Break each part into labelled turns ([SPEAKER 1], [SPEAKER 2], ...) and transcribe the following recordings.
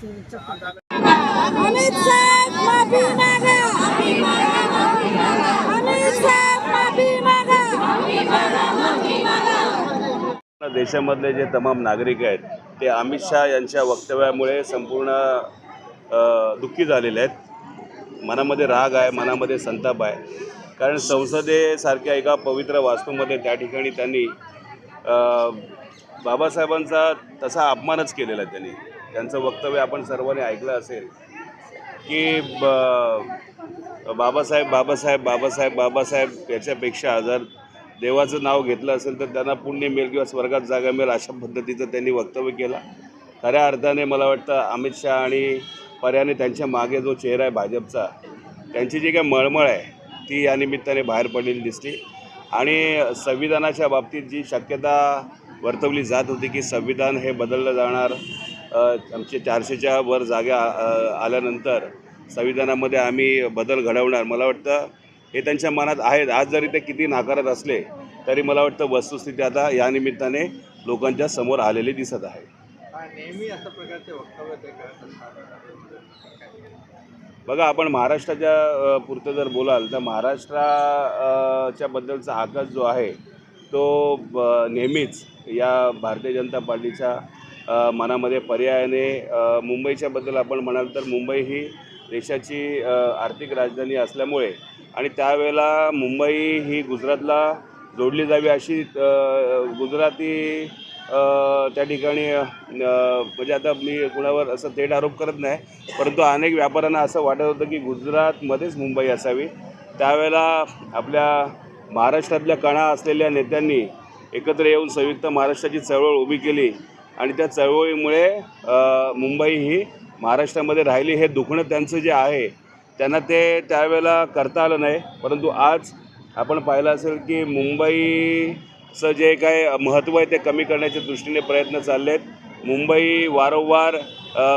[SPEAKER 1] अमित साहेब माफी मागा, अमित साहेब माफी मागा।
[SPEAKER 2] देशामधले जे तमाम नागरिक आहेत ते अमित शाह यांच्या वक्तव्यामुळे संपूर्ण दुःखी झालेले आहेत। मनामध्ये राग आहे, मनामध्ये संताप आहे, कारण संसदेसारख्या एका पवित्र वास्तूमध्ये त्या ठिकाणी त्यांनी बाबासाहेबांचा तसा अपमानच केलेला आहे। त्यांचं वक्तव्य आपण सर्वांनी ऐकलं असेल की बाबासाहेब बाबासाहेब बाबासाहेब बाबासाहेब याच्यापेक्षा जर देवाचं नाव घेतलं असेल तर त्यांना पुण्य मिळेल किंवा स्वर्गात जागा मिळेल, अशा पद्धतीचं त्यांनी वक्तव्य केलं। खऱ्या अर्थाने मला वाटतं अमित शाह आणि पर्याने त्यांच्या मागे जो चेहरा आहे भाजपचा, त्यांची जी काही मळमळ आहे ती या निमित्ताने बाहेर पडलेली दिसली। आणि संविधानाच्या बाबतीत जी शक्यता वर्तवली जात होती की संविधान हे बदललं जाणार, आमचे 400च्या वर जागा आल्यानंतर संविधानामध्ये आम्ही बदल घडवणार, मला वाटतं हे त्यांच्या मनात आहेत। आज जरी ते किती नाकारत असले तरी मला वाटतं वस्तुस्थिती आता या निमित्ताने लोकांच्या समोर आलेली दिसत आहे।
[SPEAKER 3] नेहमी अशा प्रकारचे वक्तव्य ते करत असतात।
[SPEAKER 2] बघा, आपण महाराष्ट्राच्या पुरतं जर बोलाल तर महाराष्ट्राच्या बद्दलचा आकाश जो आहे तो नेहमीच या भारतीय जनता पार्टीच्या मनामध्ये पर्यायाने मुंबईच्या बद्दल आपण म्हणाल तर मुंबई ही देशाची आर्थिक राजधानी असल्यामुळे आणि त्यावेळेला मुंबई ही गुजरातला जोडली जावी अशी गुजराती त्या ठिकाणी म्हणजे आता मी कुणावर असं थेट आरोप करत नाही, परंतु अनेक व्यापाऱ्यांना असं वाटत होतं की गुजरातमध्येच मुंबई असावी। त्यावेळेला आपल्या महाराष्ट्रातल्या कणा असलेल्या नेत्यांनी एकत्र येऊन संयुक्त महाराष्ट्राची चळवळ उभी केली आणि त्या चळवळीमुळे मुंबई ही महाराष्ट्रामध्ये राहिली। हे दुखणं त्यांचं जे आहे त्यांना ते त्यावेळेला करता आलं नाही, परंतु आज आपण पाहिलं असेल की मुंबईचं जे काय महत्त्व आहे ते कमी करण्याच्या दृष्टीने प्रयत्न चालले आहेत। मुंबई वारंवार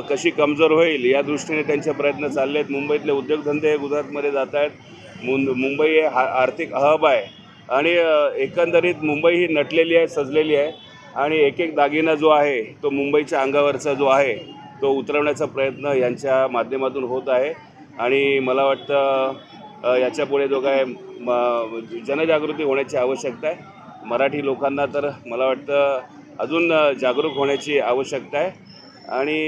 [SPEAKER 2] कशी कमजोर होईल या दृष्टीने त्यांचे प्रयत्न चालले आहेत। मुंबईतले उद्योगधंदे गुजरातमध्ये जात आहेत। मुंबई हे आर्थिक हब आहे आणि एकंदरीत मुंबई ही नटलेली आहे, सजलेली आहे आणि एक एक दागिना जो आहे तो मुंबईच्या अंगावरचा जो आहे तो उतरवण्याचा प्रयत्न यांच्या माध्यमातून होत आहे। आणि मला वाटतं याच्यापुढे जो काय जनजागृती होण्याची आवश्यकता आहे। मराठी लोकांना तर मला वाटतं अजून जागरूक होण्याची आवश्यकता आहे आणि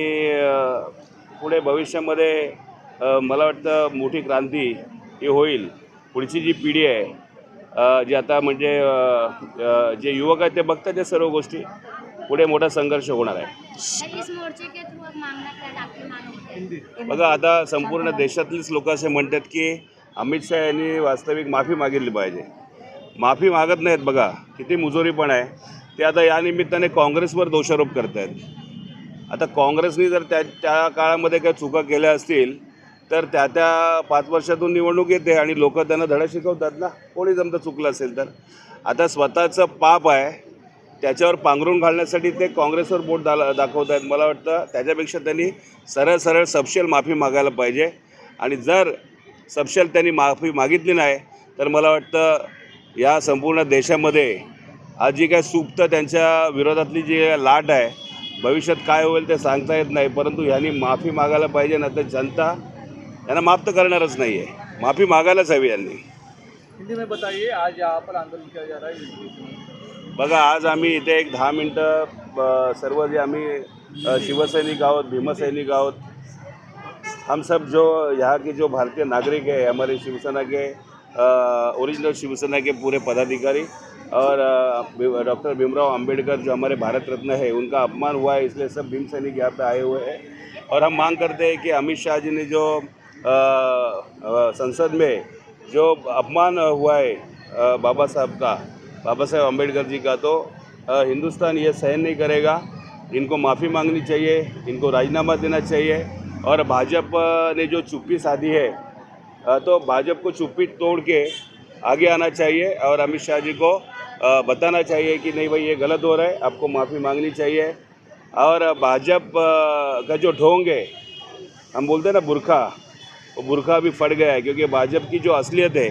[SPEAKER 2] पुढे भविष्यामध्ये मला वाटतं मोठी क्रांती ही होईल। पुढची जी पिढी आहे जी आता म्हणजे जे युवक आहेत ते बघतात या सर्व गोष्टी, पुढे मोठा संघर्ष होणार आहे। बघा, आता संपूर्ण देशातलीच लोक असे म्हणतात की अमित शाह यांनी वास्तविक माफी मागितली पाहिजे। माफी मागत नाहीत, बघा किती मुजोरीपण आहे ते। आता या निमित्ताने काँग्रेसवर दोषारोप करत आहेत। आता काँग्रेसनी जर त्या काळामध्ये काही चुका केल्या असतील तर त्या 5 वर्षातून निवडणूक येते आणि लोक त्यांना धडा शिकवतात ना, कोणी जमतं चुकलं असेल तर। आता स्वतःचं पाप आहे त्याच्यावर पांघरून घालण्यासाठी ते काँग्रेसवर बोट दाखवत आहेत। मला वाटतं त्याच्यापेक्षा त्यांनी सरळ सरळ सपशेल माफी मागायला पाहिजे आणि जर सपशेल त्यांनी माफी मागितली नाही तर मला वाटतं या संपूर्ण देशामध्ये आज जी काय सुप्त त्यांच्या विरोधातली जी लाट आहे, भविष्यात काय होईल ते सांगता येत नाही, परंतु ह्यांनी माफी मागायला पाहिजे ना, तर जनता यांना माफ तर करणारच नाही आहे। माफी मागायलाच हवी यांनी।
[SPEAKER 3] हिंदी में बताइए, आज यहाँ पर आंदोलन किया जा रहा है।
[SPEAKER 2] बघा, आज आम्ही इथे एक 10 मिनटं सर्व जे आम्ही शिवसैनिक आहोत, भीमसैनिक आहोत, हम सब जो यहाँ के जो भारतीय नागरिक है, हमारे शिवसेना के ओरिजिनल शिवसेना के पूरे पदाधिकारी और डॉक्टर भीमराव अंबेडकर जो हमारे भारत रत्न है उनका अपमान हुआ है, इसलिए सब भीम सैनिक यहाँ पे आए हुए हैं। और हम मांग करते हैं कि अमित शाह जी ने जो संसद में जो अपमान हुआ है बाबा साहेब अंबेडकर जी का, तो हिंदुस्तान ये सहन नहीं करेगा। इनको माफ़ी मांगनी चाहिए, इनको राजीनामा देना चाहिए और भाजपा ने जो चुप्पी साधी है तो भाजपा को चुप्पी तोड़ के आगे आना चाहिए और अमित शाह जी को बताना चाहिए कि नहीं भाई ये गलत हो रहा है, आपको माफ़ी मांगनी चाहिए। और भाजपा का जो ढोंग है, हम बोलते हैं ना बुरखा, वो बुरखा भी फट गया है, क्योंकि भाजपा की जो असलियत है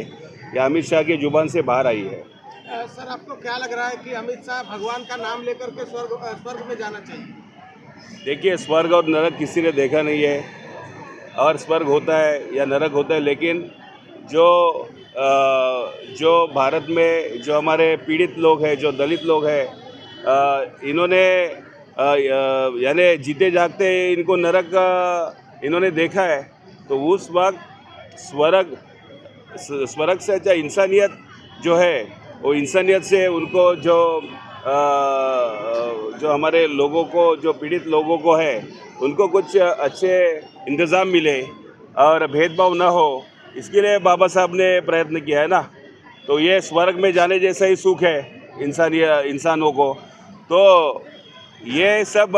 [SPEAKER 2] ये अमित शाह की जुबान से बाहर आई है।
[SPEAKER 3] सर, आपको क्या लग रहा है कि अमित शाह भगवान का नाम लेकर के स्वर्ग में जाना चाहिए?
[SPEAKER 2] देखिए, स्वर्ग और नरक किसी ने देखा नहीं है, और स्वर्ग होता है या नरक होता है, लेकिन जो जो भारत में जो हमारे पीड़ित लोग हैं, जो दलित लोग हैं, इन्होंने यानी जीते जागते इनको नरक इन्होंने देखा है। तो उस वक्त स्वर्ग स्वर्ग से अच्छा इंसानियत जो है, वो इंसानियत से उनको जो हमारे लोगों को, जो पीड़ित लोगों को है, उनको कुछ अच्छे इंतज़ाम मिले और भेदभाव ना हो, इसके लिए बाबा साहब ने प्रयत्न किया है ना। तो ये स्वर्ग में जाने जैसा ही सुख है इंसानों को। तो ये सब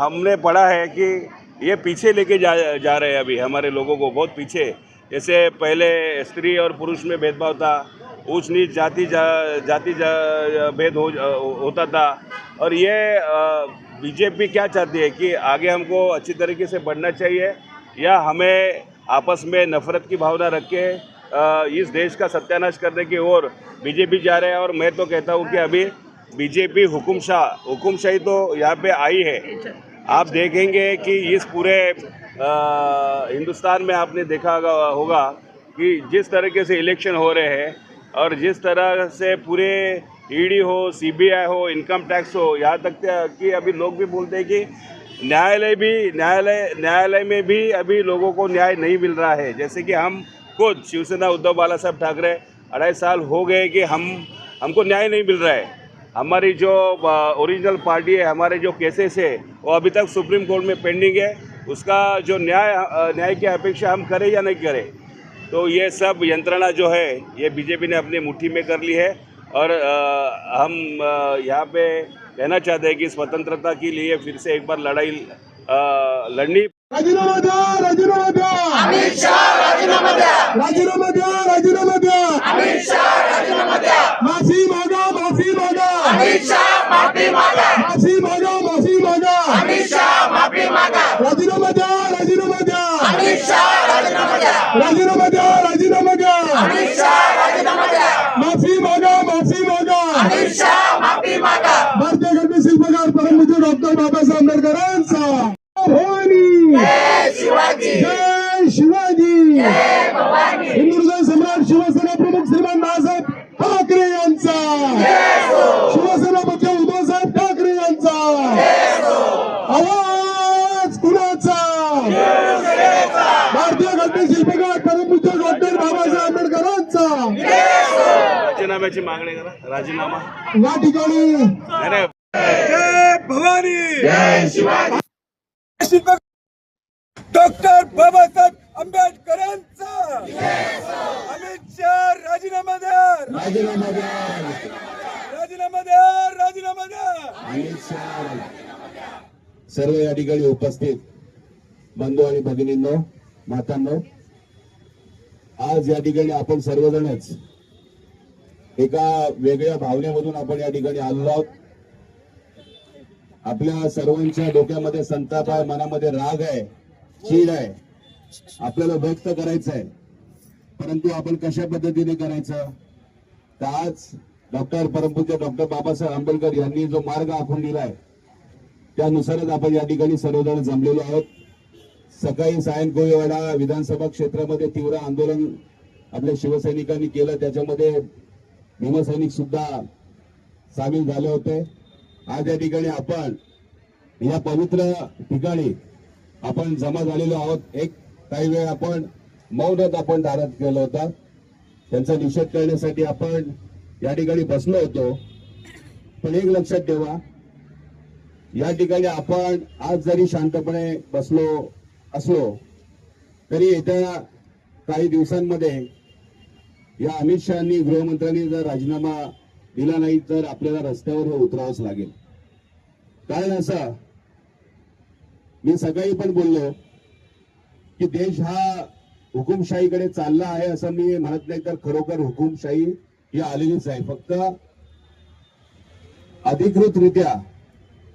[SPEAKER 2] हमने पढ़ा है कि ये पीछे लेके जा रहे हैं अभी हमारे लोगों को, बहुत पीछे। जैसे पहले स्त्री और पुरुष में भेदभाव था, ऊंच नीच जाति भेद होता था, और ये बीजेपी क्या चाहती है कि आगे हमको अच्छी तरीके से बढ़ना चाहिए, या हमें आपस में नफरत की भावना रख के इस देश का सत्यानाश करने की ओर बीजेपी जा रहे हैं। और मैं तो कहता हूँ कि अभी बीजेपी हुकुमशाही तो यहाँ पे आई है। आप देखेंगे कि इस पूरे हिंदुस्तान में आपने देखा होगा कि जिस तरीके से इलेक्शन हो रहे हैं, और जिस तरह से पूरे ईडी हो, सीबीआई हो, इनकम टैक्स हो, यहाँ तक कि अभी लोग भी बोलते हैं कि न्यायालय में भी अभी लोगों को न्याय नहीं मिल रहा है। जैसे कि हम खुद शिवसेना उद्धव बाला साहब ठाकरे 2.5 साल हो गए कि हमको न्याय नहीं मिल रहा है। हमारी जो ओरिजिनल पार्टी है, हमारे जो केसेस है, वो अभी तक सुप्रीम कोर्ट में पेंडिंग है। उसका जो न्याय की अपेक्षा हम करें या नहीं करें। तो ये सब यंत्रणा जो है, ये बीजेपी ने अपनी मुट्ठी में कर ली है। और हम यहाँ पे कहना चाहते हैं कि स्वतंत्रता के लिए फिर से एक बार लड़ाई लड़नी।
[SPEAKER 4] राजीनामा द्या, राजीनामा द्या,
[SPEAKER 1] अमित शाह राजीनामा द्या,
[SPEAKER 4] राजीनामा द्या, राजीनामा द्या,
[SPEAKER 1] अमित शाह राजीनामा द्या,
[SPEAKER 4] माफी मागा, माफी मागा,
[SPEAKER 1] अमित शाह माफी मागा,
[SPEAKER 4] माफी मागा, माफी मागा,
[SPEAKER 1] अमित शाह माफी मागा,
[SPEAKER 4] राजीनामा द्या, राजीनामा द्या,
[SPEAKER 1] अमित शाह राजीनामा द्या,
[SPEAKER 4] राजीनामा द्या, राजीनामा द्या,
[SPEAKER 1] अमित शाह राजीनामा द्या,
[SPEAKER 4] माफी मागा, माफी मागा,
[SPEAKER 1] अमित शाह माफी मागा,
[SPEAKER 4] भारतीय घटना शिल्पकार परमपूज्य डॉक्टर बाबासाहेब आंबेडकरांचा भवानी,
[SPEAKER 1] जय शिवाजी,
[SPEAKER 4] जय शिवाजी,
[SPEAKER 1] जय भवानी,
[SPEAKER 4] हिंदू हृदय सम्राट शिवसेना प्रमुख श्रीमान बाळासाहेब ठाकरे यांचा, शिवसेना पक्ष उद्धवसाहेब ठाकरे यांचा, आवाज कुणाचा? भारतीय घटना शिल्पकार परमपूज्य डॉक्टर बाबासाहेब आंबेडकरांचा
[SPEAKER 2] राजीनाम्याची मागणी करा, राजीनामा।
[SPEAKER 4] या ठिकाणी
[SPEAKER 2] नाही,
[SPEAKER 4] जय भवानी,
[SPEAKER 1] जय शिवाजी,
[SPEAKER 4] शिल्पकार डॉक्टर बाबासाहेब आंबेडकरांचा, अमित शाह राजीनामा द्या, राजीनामा द्या, राजीनामा द्या, राजीनामा द्या।
[SPEAKER 5] सर्व या ठिकाणी उपस्थित बंधू आणि भगिनींनो, मातांनो, आज या ठिकाणी आपण सर्वजणच एका वेगळ्या भावनेमधून आपण या ठिकाणी आलो आहोत। आपल्या सर्वांच्या डोक्यामध्ये संताप आहे, मनामध्ये राग आहे, चीड आहे, आपल्याला व्यक्त करायचं आहे, परंतु आपण कशा पद्धतीने करायचं? तर आज परमपूज्य डॉक्टर बाबासाहेब आंबेडकर यांनी जो मार्ग आखून दिलाय, त्यानुसारच आपण या ठिकाणी सर्वजण जमलेलो आहोत। सकाळी सायंकोळीवाडा विधानसभा क्षेत्रामध्ये तीव्र आंदोलन आपल्या शिवसैनिकांनी केलं, त्याच्यामध्ये भीमसैनिक सुद्धा सामील झाले होते। आज या ठिकाणी आपण या पवित्र ठिकाणी आपण जमा झालेलो आहोत। एक काही वेळ आपण मौनच आपण धारण केलं होतं, त्यांचा निषेध करण्यासाठी आपण या ठिकाणी बसलो होतो। पण एक लक्षात ठेवा, या ठिकाणी आपण आज जरी शांतपणे बसलो असलो तरी येत्या काही दिवसांमध्ये या अमित शहानी, गृहमंत्र्यांनी जर राजीनामा दिला नाही तर आपल्याला रस्त्यावर हे उतरावंच लागेल। कारण असं, मी सकाळी पण बोललो की देश हा हुकुमशाहीकडे चालला आहे असं मी म्हणत नाही, तर खरोखर हुकुमशाही ही आलेलीच आहे, फक्त अधिकृतरित्या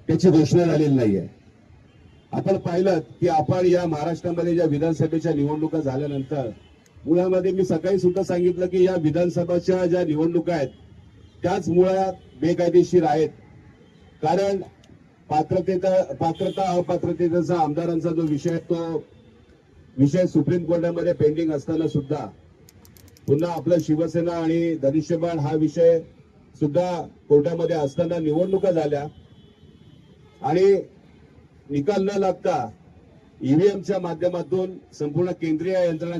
[SPEAKER 5] त्याची घोषणा झालेली नाहीये। आपण पाहिलं की आपण या महाराष्ट्रामध्ये ज्या विधानसभेच्या निवडणुका झाल्यानंतर, मुळामध्ये मी सकाळी सुद्धा सांगितलं की या विधानसभाच्या ज्या निवडणुका आहेत त्याच मुळात बेकायदेशीर आहेत। कारण पात्रता अपात्रतेचा आमदारांचा जो विषय आहे, तो विषय सुप्रीम कोर्टामध्ये पेंडिंग असताना सुद्धा पुन्हा आपलं शिवसेना आणि धनुष्यबाण हा विषय सुद्धा कोर्टामध्ये असताना निवडणुका झाल्या आणि निकाल न लागता ईव्हीएमच्या माध्यमातून संपूर्ण केंद्रीय यंत्रणा